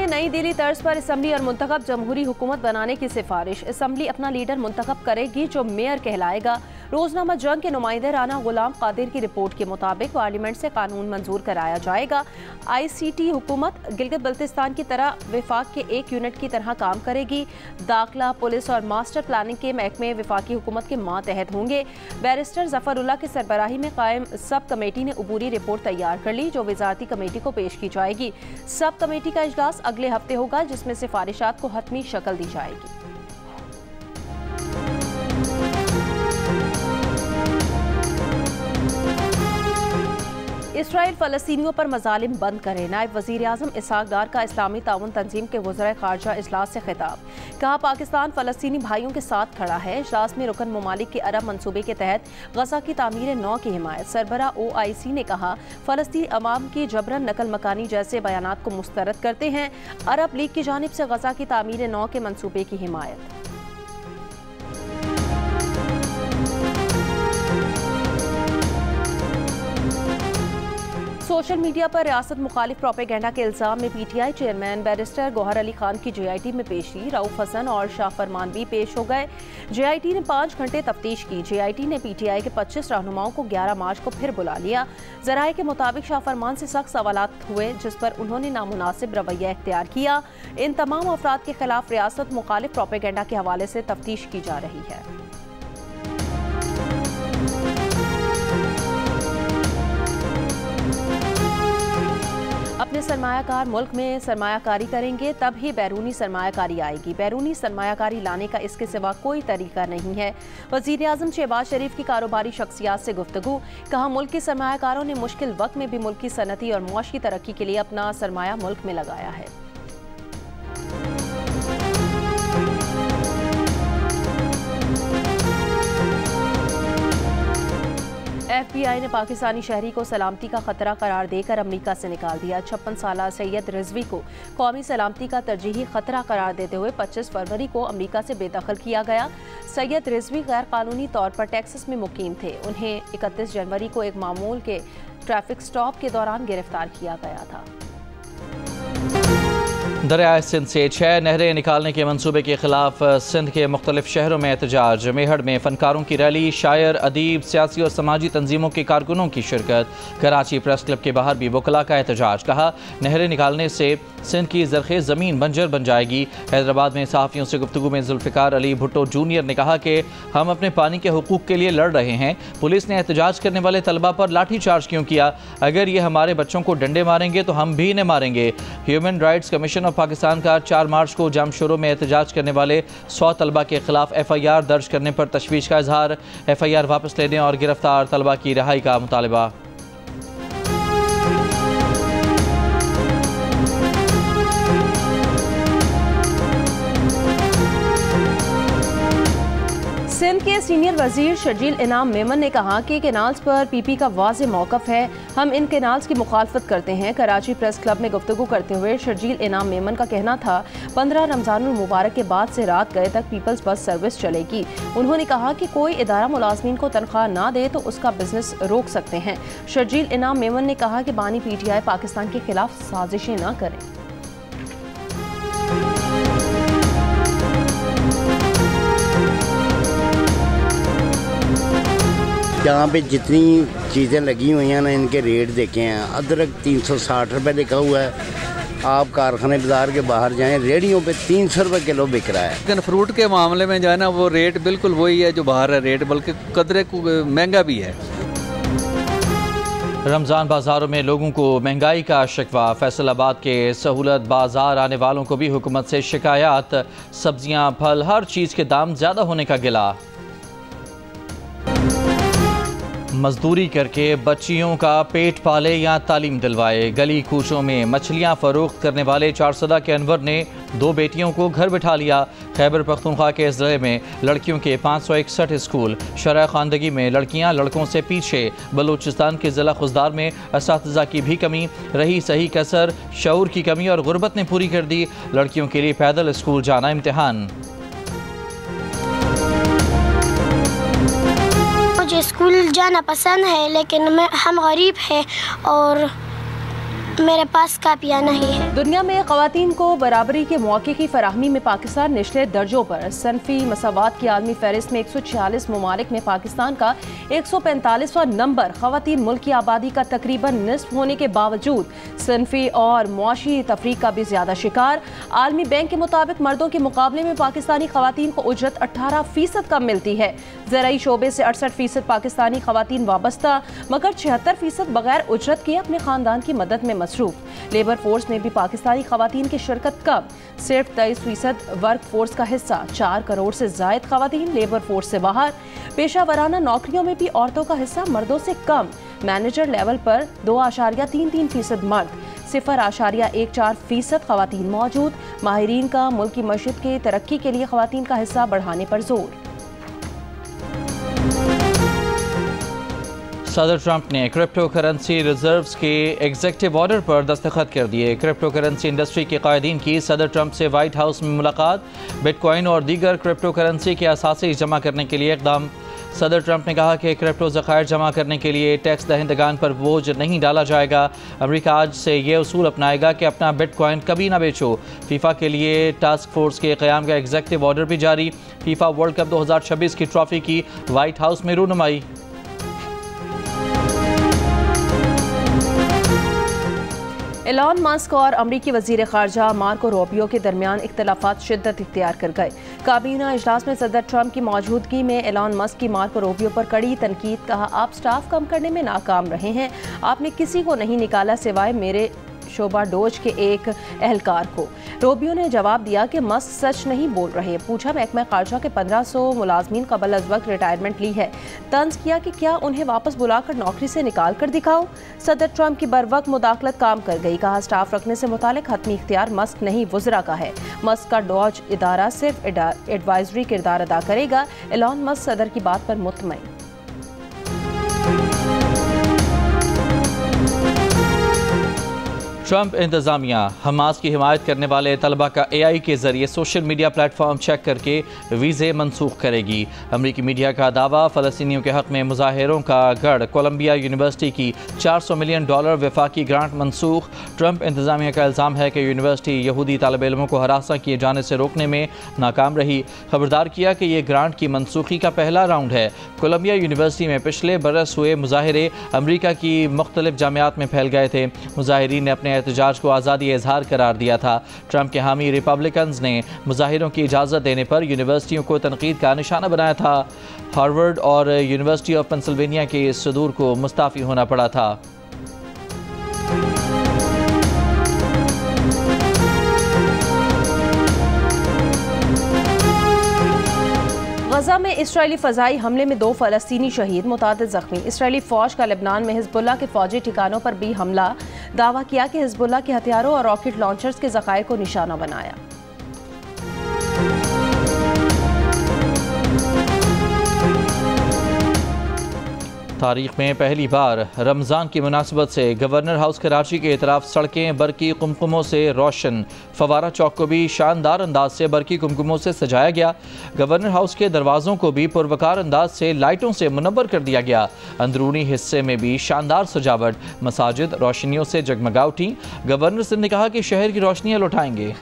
में नई दिल्ली तर्ज पर असम्बली और मुंतखब जमहूरी हुकूमत बनाने की सिफारिश। असम्बली अपना लीडर मुंतखब करेगी जो मेयर कहलाएगा। रोजनामा जंग के नुमाइंदे राना गुलाम कादिर की रिपोर्ट के मुताबिक पार्लियामेंट से कानून मंजूर कराया जाएगा। ICT हुकूमत गिलगित बल्तिस्तान की तरह विफाक के एक यूनिट की तरह काम करेगी। दाखिला, पुलिस और मास्टर प्लानिंग के महकमे विफाकी हुकूमत के मातहत होंगे। बैरिस्टर जफरुल्लाह की सरबराही में कायम सब कमेटी ने अबूरी रिपोर्ट तैयार कर ली जो वजारती कमेटी को पेश की जाएगी। सब कमेटी का इजलास अगले हफ्ते होगा जिसमें सिफारिशात को हतमी शक्ल दी जाएगी। इसराइल फ़लस्तीनियों पर मज़ालिम बंद करे। नायब वज़ीर आज़म इसहाक डार का इस्लामी ताउन तंजीम के वज़राए ख़ारजा इजलास से खिताब। कहा, पाकिस्तान फ़लस्तीनी भाइयों के साथ खड़ा है। इजलास में रुकन ममालिक के अरब मनसूबे के तहत गज़ा की तामीर नौ की हिमायत। सरबरा OIC ने कहा, फ़लस्तीनी अवाम की जबरन नकल मकानी जैसे बयानात को मुस्तरद करते हैं। अरब लीग की जानिब से गज़ा की तामीर नौ के मनसूबे की हिमायत। सोशल मीडिया पर रियासत मुखालिफ प्रोपेगेंडा के इल्जाम में PTI chairman barrister Gohar Ali Khan की JIT में पेशी। रऊफ हसन और शाह फरमान भी पेश हो गए। JIT ने 5 घंटे तफ्तीश की। JIT ने PTI के 25 रहनुमाओं को 11 मार्च को फिर बुला लिया। जराये के मुताबिक शाह फरमान से सख्त सवालात हुए जिस पर उन्होंने नामुनासिब रवैया इख्तियार किया। इन तमाम अफराद के खिलाफ रियासत मुखालिफ प्रोपेगेंडा के हवाले से तफ्तीश की जा रही है। अपने सरमायाकार मुल्क में सरमायाकारी करेंगे तब ही बैरूनी सरमायाकारी आएगी। बैरूनी सरमायाकारी लाने का इसके सिवा कोई तरीका नहीं है। वज़ीर आज़म शहबाज शरीफ की कारोबारी शख्सियात से गुफ्तगू। कहा, मुल्क के सरमायाकारों ने मुश्किल वक्त में भी मुल्क की सनती और मुआशी तरक्की के लिए अपना सरमाया मुल्क में लगाया है। FBI ने पाकिस्तानी शहरी को सलामती का खतरा करार देकर अमरीका से निकाल दिया। 56 साला सैयद रिजवी को कौमी सलामती का तरजीही खतरा करार देते हुए 25 फरवरी को अमरीका से बेदखल किया गया। सैयद रिजवी गैर कानूनी तौर पर टेक्सास में मुकीम थे। उन्हें 31 जनवरी को एक मामूल के ट्रैफिक स्टॉप के दौरान गिरफ्तार किया गया था। दरियाए सिंध से 6 नहरें निकालने के मंसूबे के खिलाफ सिंध के मुख्तलिफ शहरों में एहतजाज। मेहड़ में फनकारों की रैली, शायर, अदीब, सियासी और समाजी तंजीमों के कारकुनों की शिरकत। कराची प्रेस क्लब के बाहर भी वकला का एहतजाज। कहा, नहरें निकालने से सिंध की ज़रख़ेज़ ज़मीन बंजर बन जाएगी। हैदराबाद में सहाफ़ियों से गुफ्तगू में जुल्फ़िकार अली भुट्टो जूनियर ने कहा कि हम अपने पानी के हुकूक़ के लिए लड़ रहे हैं। पुलिस ने एहतजाज करने वाले तलबा पर लाठी चार्ज क्यों किया? अगर ये हमारे बच्चों को डंडे मारेंगे तो हम भी इन्हें मारेंगे। Human rights commission of Pakistan का 4 मार्च को जामशोरों में एहतजाज करने वाले 100 तलबा के खिलाफ FIR दर्ज करने पर तशवीश का इजहार। FIR वापस लेने और गिरफ्तार तलबा की रिहाई का मुतालबा। सिंध के सीनियर वजीर शर्जील इनाम मेमन ने कहा कि केनाल्स पर PP का वाज़ेह मौक़िफ़ है। हम इन केनाल्स की मुखालफत करते हैं। कराची प्रेस क्लब में गुफ्तगू करते हुए शर्जील इनाम मेमन का कहना था, 15 रमज़ानुल मुबारक के बाद से रात गए तक पीपल्स बस सर्विस चलेगी। उन्होंने कहा कि कोई इदारा मुलाजमीन को तनख्वाह ना दे तो उसका बिजनेस रोक सकते हैं। शर्जील इनाम मेमन ने कहा कि बानी PTI पाकिस्तान के खिलाफ साजिशें ना करें। यहाँ पे जितनी चीज़ें लगी हुई हैं ना, इनके रेट देखे हैं। अदरक 360 रुपये लिखा हुआ है। आप कारखाने बाज़ार के बाहर जाएं, रेडियों पे 300 रुपये किलो बिक रहा है। लेकिन फ्रूट के मामले में जो है ना, वो रेट बिल्कुल वही है जो बाहर है रेट, बल्कि कदरे महंगा भी है। रमज़ान बाज़ारों में लोगों को महंगाई का शिकवा। फैसलाबाद के सहूलत बाज़ार आने वालों को भी हुकूमत से शिकायत। सब्जियाँ, फल, हर चीज़ के दाम ज़्यादा होने का गिला। मजदूरी करके बच्चियों का पेट पाले या तालीम दिलवाए। गली कूचों में मछलियां फरोख्त करने वाले 4 के अनवर ने 2 बेटियों को घर बिठा लिया। खैबर पख्तूनख्वा के ज़िले में लड़कियों के 561 स्कूल। शरह ख़ानदगी में लड़कियां लड़कों से पीछे। बलूचिस्तान के ज़िला खुजदार में असातिज़ा की भी कमी रही। सही कसर, शऊर की कमी और गुर्बत ने पूरी कर दी लड़कियों के लिए पैदल स्कूल जाना इम्तिहान। मुझे स्कूल जाना पसंद है, लेकिन हम गरीब हैं और मेरे पास कापियाँ नहीं है। दुनिया में ख़वातीन को बराबरी के मौके की फराहमी में पाकिस्तान निचले दर्जों पर। सनफी मसावात की आलमी फहरिस्त में 146 ममालिक में पाकिस्तान का 145वां नंबर। ख़वातीन मुल्क की आबादी का तकरीबन निस्फ होने के बावजूद सनफी और मुआशी तफरीक का भी ज़्यादा शिकार। आलमी बैंक के मुताबिक मर्दों के मुकाबले में पाकिस्तानी ख़वातीन को उजरत 18% कम मिलती है। ज़राई शोबे से 68% पाकिस्तानी ख़वातीन वाबस्ता, मगर 76% बगैर उजरत के अपने ख़ानदान की मदद में मसरूफ। लेबर फोर्स में भी पाकिस्तानी ख़वातीन की शिरकत कम, सिर्फ 23% वर्क फोर्स का हिस्सा। 4 करोड़ से ज़ायद ख़वातीन लेबर फोर्स से बाहर। पेशा वराना नौकरियों में भी औरतों का हिस्सा मर्दों से कम। मैनेजर लेवल पर 2.33% मर्द, 0.14% ख़वातीन मौजूद। माहिरीन का मुल्क की मशरक़ की तरक्की के लिए ख़वातीन का हिस्सा बढ़ाने पर जोर। सदर ट्रंप ने क्रिप्टो करेंसी रिजर्व्स के एग्जीक्यूटिव ऑर्डर पर दस्तखत कर दिए। क्रिप्टो करेंसी इंडस्ट्री के कायदीन की सदर ट्रंप से वाइट हाउस में मुलाकात। बिटकॉइन और दीगर क्रिप्टो करेंसी के असासे जमा करने के लिए इक़दाम। सदर ट्रंप ने कहा कि क्रिप्टो ज़खायर जमा करने के लिए टैक्स दहिंदगान पर बोझ नहीं डाला जाएगा। अमेरिका आज से ये उसूल अपनाएगा कि अपना बिटकॉइन कभी ना बेचो। फीफा के लिए टास्क फोर्स के क़याम का एग्जीक्यूटिव ऑर्डर भी जारी। फीफा वर्ल्ड कप 2026 की ट्रॉफी की वाइट हाउस में रूनुमाई। एलन मस्क और अमरीकी वज़ीर ख़ारजा मार्को रूबियो के दरमियान इख्तिलाफ़ात शिद्दत इख्तियार कर गए। काबीना इजलास में सदर ट्रंप की मौजूदगी में एलन मस्क की मार्को रूबियो पर कड़ी तनकीद। कहा, आप स्टाफ कम करने में नाकाम रहे हैं, आपने किसी को नहीं निकाला सिवाय मेरे शोबा डोज के एक एहलकार को। रूबियो ने जवाब दिया कि मस्क सच नहीं बोल रहे। पूछा, महकमा ख़ारजा के 1500 मुलाजमीन कबल अज़ वक्त रिटायरमेंट ली है। तंज किया कि क्या उन्हें वापस बुलाकर नौकरी से निकाल कर दिखाओ। सदर ट्रंप की बरवक्त मुदाखलत काम कर गई। कहा, स्टाफ रखने से मुतालिक हतमी इख्तियार मस्क नहीं वज़रा का है। मस्क का डोज इदारा सिर्फ एडवाइजरी किरदार अदा करेगा। एलन मस्क सदर की बात पर मुतमईन। ट्रंप इंतज़ामिया हमास की हिमायत करने वाले तलबा का AI के ज़रिए सोशल मीडिया प्लेटफॉर्म चेक करके वीज़े मनसूख करेगी। अमरीकी मीडिया का दावा, फ़लस्तीनियों के हक़ में मुजाहिरों का गढ़। कोलंबिया यूनिवर्सिटी की $400 मिलियन वफाकी ग्रांट मनसूख। ट्रंप इंतज़ामिया का इल्ज़ाम है कि यूनिवर्सिटी यहूदी तालिब इल्मों को हरासा किए जाने से रोकने में नाकाम रही। खबरदार किया कि ये ग्रांट की मनसूखी का पहला राउंड है। कोलंबिया यूनिवर्सिटी में पिछले बरस हुए मुजाहिरे अमरीका की मुख्तलिफ जामियात में फैल गए थे। मुजाहिरीन ने अपने एहतजाज को आज़ादी इजहार करार दिया था। ट्रंप के हामी रिपब्लिकन्स ने मुजाहिरों की इजाज़त देने पर यूनिवर्सिटियों को तनकीद का निशाना बनाया था। हार्वर्ड और यूनिवर्सिटी ऑफ पेंसिल्वेनिया के सदूर को मुस्ताफ़ी होना पड़ा था। गजा में इस्राएली फ़ज़ाई हमले में 2 फ़लस्तीनी शहीद, मुतादिद ज़ख्मी। इस्राएली फ़ौज का लेबनान में हिज़्बुल्लाह के फ़ौजी ठिकानों पर भी हमला। दावा किया कि हिज़्बुल्लाह के हथियारों और रॉकेट लॉन्चर्स के ज़खायर को निशाना बनाया। तारीख में पहली बार रमज़ान की मुनासिबत से गवर्नर हाउस कराची के इतराफ सड़कें बरकी कुमकुमों से रोशन। फवारा चौक को भी शानदार अंदाज से बरकी कुमकुमों से सजाया गया। गवर्नर हाउस के दरवाज़ों को भी पुरवकार अंदाज से लाइटों से मुनव्वर कर दिया गया। अंदरूनी हिस्से में भी शानदार सजावट। मसाजिद रोशनियों से जगमगा उठी। गवर्नर सिंध ने कहा कि शहर की रोशनियाँ लौटाएंगे।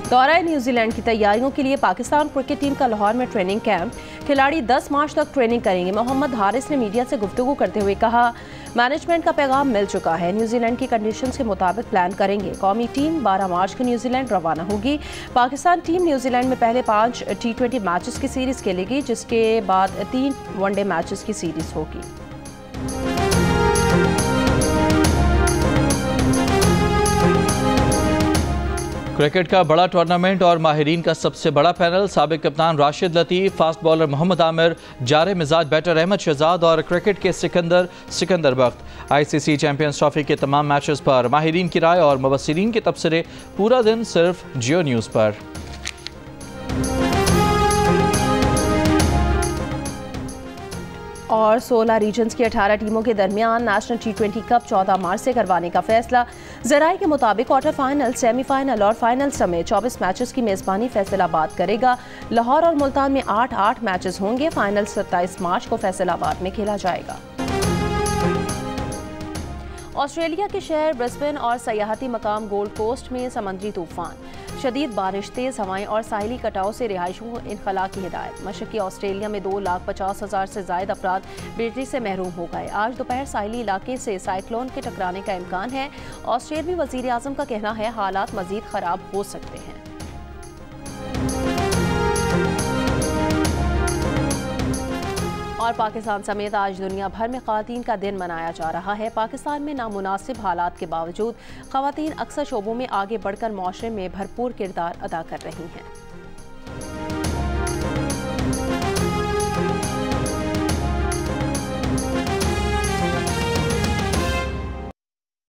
दौरा न्यूजीलैंड की तैयारियों के लिए पाकिस्तान क्रिकेट टीम का लाहौर में ट्रेनिंग कैंप। खिलाड़ी 10 मार्च तक ट्रेनिंग करेंगे। मोहम्मद हारिस ने मीडिया से गुफ्तगू करते हुए कहा, मैनेजमेंट का पैगाम मिल चुका है, न्यूजीलैंड की कंडीशंस के मुताबिक प्लान करेंगे। कौमी टीम 12 मार्च को न्यूजीलैंड रवाना होगी। पाकिस्तान टीम न्यूजीलैंड में पहले 5 T20 मैचेस की सीरीज़ खेलेगी, जिसके बाद 3 वनडे मैचेस की सीरीज़ होगी। क्रिकेट का बड़ा टूर्नामेंट और माहिरीन का सबसे बड़ा पैनल। साबिक कप्तान राशिद लतीफ़, फास्ट बॉलर मोहम्मद आमिर, जारे मिजाज बैटर अहमद शहजाद और क्रिकेट के सिकंदर बख्त। ICC चैंपियंस ट्रॉफी के तमाम मैचेस पर माहिरीन की राय और मुबस्सिरीन के तबसरे पूरा दिन सिर्फ जियो न्यूज़ पर। और 16 रीजन्स की 18 टीमों के दरमियान नेशनल T20 कप 14 मार्च से करवाने का फैसला। ज़राए के मुताबिक क्वार्टर फाइनल, सेमीफाइनल और फाइनल समेत 24 मैचेस की मेज़बानी फैसलाबाद करेगा। लाहौर और मुल्तान में 8-8 मैचेस होंगे। फाइनल 27 मार्च को फैसलाबाद में खेला जाएगा। ऑस्ट्रेलिया के शहर ब्रिस्बेन और सयाहती मकाम गोल्ड कोस्ट में समुद्री तूफान, शदीद बारिश, तेज़ हवाएं और साहिली कटाव से रिहायशों को इनखला की हिदायत। मशरकी ऑस्ट्रेलिया में 2,50,000 से ज़ायद अफराद बिजली से महरूम हो गए। आज दोपहर साहिली इलाके से साइक्लोन के टकराने का इम्कान है। ऑस्ट्रेलियाई वज़ीर आज़म का कहना है हालात मज़ीद ख़राब हो सकते हैं। और पाकिस्तान समेत आज दुनिया भर में ख़वातीन का दिन मनाया जा रहा है। पाकिस्तान में नामुनासिब हालात के बावजूद ख़वातीन अक्सर शोबों में आगे बढ़कर मुआशरे में भरपूर किरदार अदा कर रही हैं।